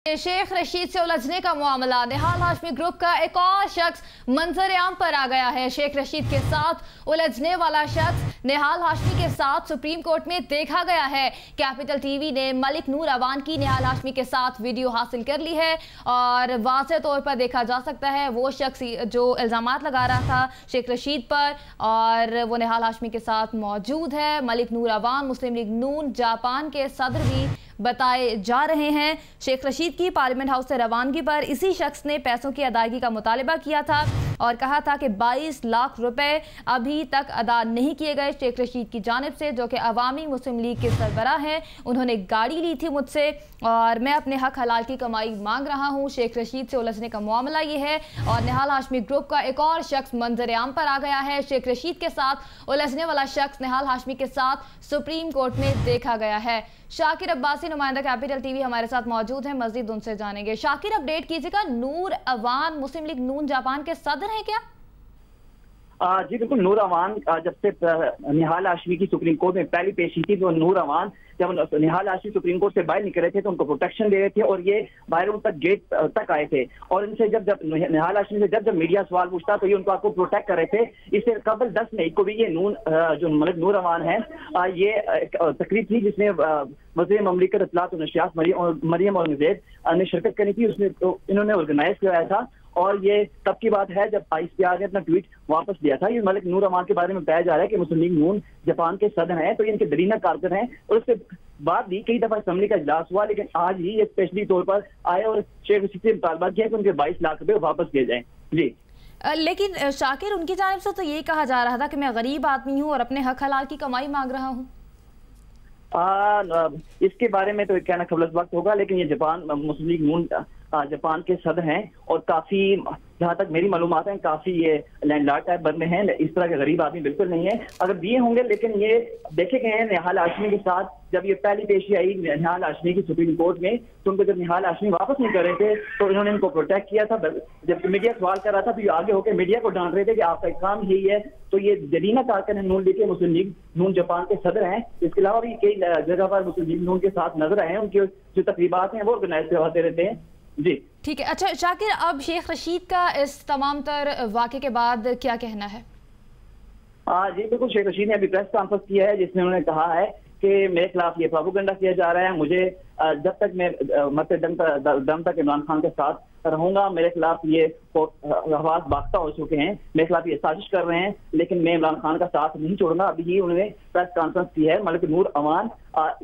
शेख रशीद से उलझने का मामला, निहाल हाशमी ग्रुप का एक और शख्स मंजर आम पर आ गया है। शेख रशीद के साथ उलझने वाला शख्स निहाल हाशमी के साथ सुप्रीम कोर्ट में देखा गया है। कैपिटल टीवी ने मलिक नूर अवान की निहाल हाशमी के साथ वीडियो हासिल कर ली है और वाज़ेह तौर पर देखा जा सकता है वो शख्स जो इल्ज़ामात लगा रहा था शेख रशीद पर और वो निहाल हाशमी के साथ मौजूद है। मलिक नूर अवान मुस्लिम लीग नून जापान के सदर भी बताए जा रहे हैं। शेख रशीद की पार्लियामेंट हाउस से रवानगी पर इसी शख्स ने पैसों की अदायगी का मुतालबा किया था और कहा था कि 22 लाख रुपए अभी तक अदा नहीं किए गए शेख रशीद की जानिब से, जो कि अवामी मुस्लिम लीग के सरबराह हैं। उन्होंने गाड़ी ली थी मुझसे और मैं अपने हक हलाल की कमाई मांग रहा हूं। शेख रशीद से उलझने का मामला ये है और निहाल हाशमी ग्रुप का एक और शख्स मंजर आम पर आ गया है। शेख रशीद के साथ उलझने वाला शख्स निहाल हाशमी के साथ सुप्रीम कोर्ट में देखा गया है। शाकिर अब्बासी नुमाइंदा कैपिटल टीवी हमारे साथ मौजूद हैं, मज़ीद उनसे जानेंगे। शाकिर, अपडेट कीजिएगा, नूर अवान मुस्लिम लीग नून जापान के सदर हैं क्या? जी बिल्कुल। नूर अवान जब से निहाल हाशमी की सुप्रीम कोर्ट में पहली पेशी थी तो नूर अवान जब निहाल हाशमी सुप्रीम कोर्ट से बाहर निकले थे तो उनको प्रोटेक्शन दे रहे थे और ये बाहर उन तक गेट तक आए थे और इनसे जब निहाल हाशमी से जब मीडिया सवाल पूछता तो ये उनको आपको प्रोटेक्ट कर रहे थे। इससे कबल 10 मई को भी ये जो मलिक नूर अवान है ये तकरीब थी जिसमें वज़ीर ममलिकत इत्तलात और नशरियात मरियम और नज़ीर ने शिरकत करी थी। उसमें तो इन्होंने ऑर्गेनाइज कराया था और ये तब की बात है जब ICPR ने अपना ट्वीट वापस दिया था। ये मलिक नूर अवान के बारे में बताया जा रहा है कि मुस्लिम लीग नून जापान के सदर हैं, तो ये इनके दरीना कारगर हैं और उसके बाद भी कई दफा असम्बली का इजलास हुआ, लेकिन आज ही ये स्पेशली तौर पर आए और शेख रशीद से मुतालबा किया कि उनके 22 लाख रुपए वापस दिए जाएं। जी लेकिन शाकिर, उनकी जानिब से तो ये कहा जा रहा था कि मैं गरीब आदमी हूँ और अपने हक हलाल की कमाई मांग रहा हूँ। इसके बारे में तो कहना कबल वक्त होगा, लेकिन ये मुस्लिम लीग नून जापान के सदर हैं और काफी, जहाँ तक मेरी मालूमात है, काफी ये लैंडलॉर्ड टाइप बंदे हैं। इस तरह के गरीब आदमी बिल्कुल नहीं है, अगर दिए होंगे। लेकिन ये देखे गए हैं निहाल हाशमी के साथ जब ये पहली पेशी आई निहाल हाशमी की सुप्रीम कोर्ट में तो उनको जब निहाल हाशमी वापस नहीं कर रहे थे तो इन्होंने इनको प्रोटेक्ट किया था। जब मीडिया सवाल कर रहा था तो ये आगे होकर मीडिया को डांट रहे थे कि आपका काम यही है। तो ये जरीना कारकन है नून लीग के, मुस्लिम लीग नून जापान के सदर हैं। इसके अलावा भी कई जगह पर मुस्लिम लीग नून के साथ नजर आए हैं, उनके जो तकरीबात हैं वो ऑर्गेनाइज करवाते रहते हैं। जी ठीक है। अच्छा शाकिर, अब शेख रशीद का इस तमाम तर वाक़े के बाद क्या कहना है? जी बिल्कुल। शेख रशीद ने अभी प्रेस कॉन्फ्रेंस किया है जिसमें उन्होंने कहा है कि मेरे खिलाफ ये प्रोपेगेंडा किया जा रहा है, मुझे जब तक मैं मरते दम तक इमरान खान के साथ रहूंगा, मेरे खिलाफ ये आवाज बाख्ता हो चुके हैं, मेरे खिलाफ ये साजिश कर रहे हैं, लेकिन मैं इमरान खान का साथ नहीं छोड़ूंगा। अभी ही उन्होंने प्रेस कॉन्फ्रेंस की है। मलिक नूर अवान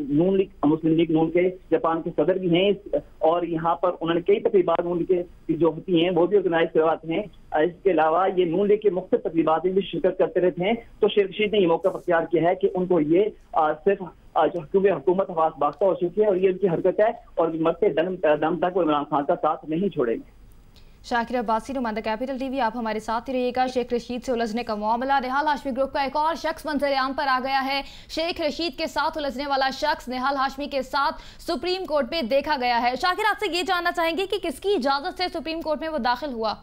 नून लीग मुस्लिम लीग नून के जापान के सदर भी हैं और यहाँ पर उन्होंने कई तकरीबात नून लीग की जो होती हैं वो भी ऑर्गेनाइज करवाते हैं। इसके अलावा ये नून लीग के मुख्तलिफ तकरीबात में भी शिरकत करते रहते हैं। तो शेख रशीद ने ये मौका अख्तियार किया है कि उनको ये सिर्फ जो हुकूमत आवाज बाख्ता हो चुकी है और ये उनकी हरकत है और मरते दम तक वो इमरान खान का साथ नहीं छोड़ेंगे। शाकिर अब्बासी नुमाइंदा कैपिटल टीवी, आप हमारे साथ ही रहिएगा। शेख रशीद से उलझने का मामला, निहाल हाशमी ग्रुप का एक और शख्स मंजर आम पर आ गया है। शेख रशीद के साथ उलझने वाला शख्स निहाल हाशमी के साथ सुप्रीम कोर्ट में देखा गया है। शाकिर, आपसे ये जानना चाहेंगे कि किसकी इजाजत से सुप्रीम कोर्ट में वो दाखिल हुआ?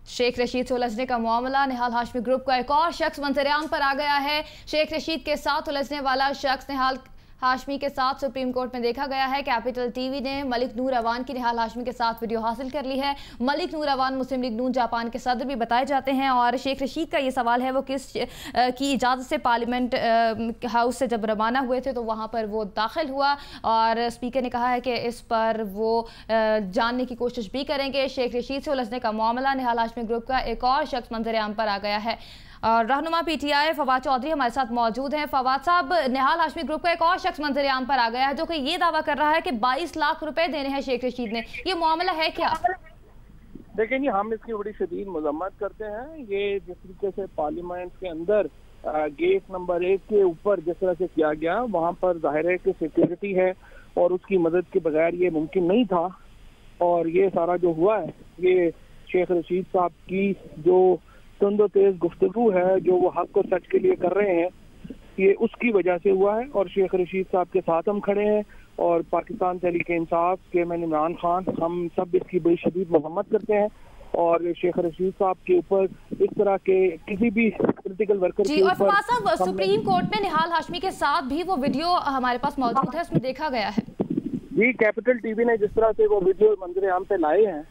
शेख रशीद से उलझने का मामला, निहाल हाशमी ग्रुप का एक और शख्स मंजर आम पर आ गया है। शेख रशीद के साथ उलझने वाला शख्स निहाल हाशमी के साथ सुप्रीम कोर्ट में देखा गया है। कैपिटल टीवी ने मलिक नूर अवान की निहाल हाशमी के साथ वीडियो हासिल कर ली है। मलिक नूर अवान मुस्लिम लीग नून जापान के सदर भी बताए जाते हैं और शेख रशीद का ये सवाल है वो किस की इजाज़त से पार्लियामेंट हाउस से जब रवाना हुए थे तो वहाँ पर वो दाखिल हुआ और स्पीकर ने कहा है कि इस पर वो जानने की कोशिश भी करेंगे। शेख रशीद से उलझने का मामला, निहाल हाशमी ग्रुप का एक और शख्स मंजर आम पर आ गया है और रहनुमा PTI फवाद चौधरी हमारे साथ मौजूद हैं। फवाद साहब, निहाल हाशमी ग्रुप का एक और शख्स मंजर आम पर आ गया है जो कि ये दावा कर रहा है कि 22 लाख रुपए देने हैं शेख रशीद ने, ये मामला है क्या? देखिए जी, हम इसकी बड़ी शदीद मजम्मत करते हैं। ये जिस तरीके से पार्लियामेंट के अंदर गेट नंबर 1 के ऊपर जिस तरह से किया गया, वहाँ पर जाहिर है कि सिक्योरिटी है और उसकी मदद के बगैर ये मुमकिन नहीं था और ये सारा जो हुआ है ये शेख रशीद साहब की जो तंदो तेज गुफ्तगू है जो वो हक और सच के लिए कर रहे हैं, ये उसकी वजह से हुआ है और शेख रशीद साहब के साथ हम खड़े हैं और पाकिस्तान तहरीक इंसाफ के चेयरमैन इमरान खान, हम सब इसकी बड़ी शदीद मजम्मत करते हैं اور शेख रशीद साहब के ऊपर इस तरह के किसी भी पॉलिटिकल वर्कर जी। और फवाद साहब, सुप्रीम कोर्ट में निहाल हाशमी के साथ भी वो वीडियो हमारे पास मौजूद है, उसमें देखा गया है। जी, कैपिटल टीवी ने जिस तरह से वो वीडियो मंजर आम पे लाए हैं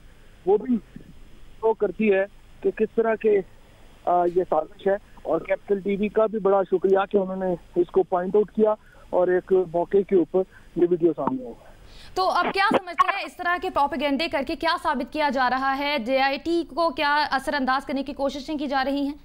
वो भी शो करती है कि किस तरह के ये साजिश है, और कैपिटल टीवी का भी बड़ा शुक्रिया कि उन्होंने इसको पॉइंट आउट किया और एक मौके के ऊपर ये वीडियो सामने आई। तो अब क्या समझते हैं, इस तरह के प्रोपेगेंडे करके क्या साबित किया जा रहा है? JIT को क्या असरअंदाज करने की कोशिशें की जा रही हैं?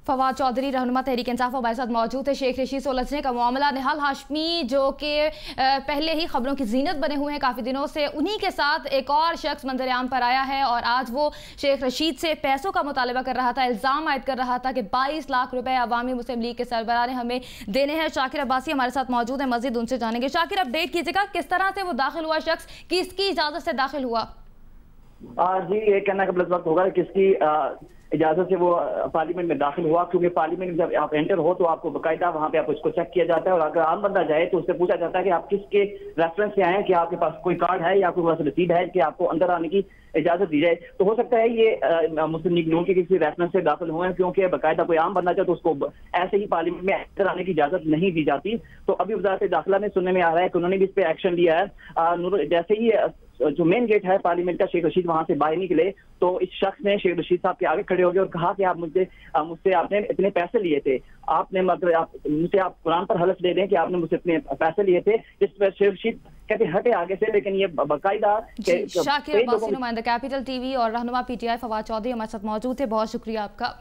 फवाद चौधरी रहनुमा तहरीक इंसाफ हमारे साथ मौजूद है। शेख रशीद से उलझने का मामला, निहाल हाशमी जो कि पहले ही खबरों की जीनत बने हुए हैं काफ़ी दिनों से, उन्हीं के साथ एक और शख्स मंजर आम पर आया है और आज वो शेख रशीद से पैसों का मुतालबा कर रहा था, इल्ज़ाम आयद कर रहा था कि 22 लाख रुपए अवामी मुस्लिम लीग के सरबराह ने हमें देने हैं। शाकिर अब्बासी हमारे साथ मौजूद है, मज़ीद उनसे जानेंगे। शाकिर, अपडेट कीजिएगा, किस तरह से वो दाखिल हुआ शख्स, किसकी इजाज़त से दाखिल हुआ? जी, ये कहना कबल वक्त होगा किसकी इजाजत से वो पार्लियामेंट में दाखिल हुआ, क्योंकि पार्लियामेंट में जब आप एंटर हो तो आपको बाकायदा वहां पे आप उसको चेक किया जाता है, और अगर आम बंदा जाए तो उससे पूछा जाता है कि आप किसके रेफरेंस से आए हैं, कि आपके पास कोई कार्ड है या कोई रसीद है कि आपको अंदर आने की इजाजत दी जाए। तो हो सकता है ये मुस्लिम लीग नून के किसी रेफरेंस से दाखिल हुए हैं, क्योंकि बाकायदा कोई आम बंदा जाए तो उसको ऐसे ही पार्लियामेंट में अंदर आने की इजाजत नहीं दी जाती। तो अभी वज़ारत दाखिला में सुनने में आ रहा है कि उन्होंने भी इस पे एक्शन लिया है। जैसे ही जो मेन गेट है पार्लियामेंट का, शेख रशीद वहां से बाहर निकले तो इस शख्स ने शेख रशीद साहब के आगे खड़े हो गए और कहा कि आप मुझसे आपने इतने पैसे लिए थे, आपने मतलब मुझसे आप कुरान पर हलफ दे दें कि आपने मुझसे इतने पैसे लिए थे। जिस पर शेख रशीद कहते हटे आगे से, लेकिन ये बाकायदा। शाकिर अब्बासी, नुमाइंदा कैपिटल टीवी और रहनुमा PTI फवाद चौधरी हमारे साथ मौजूद थे, बहुत शुक्रिया आपका।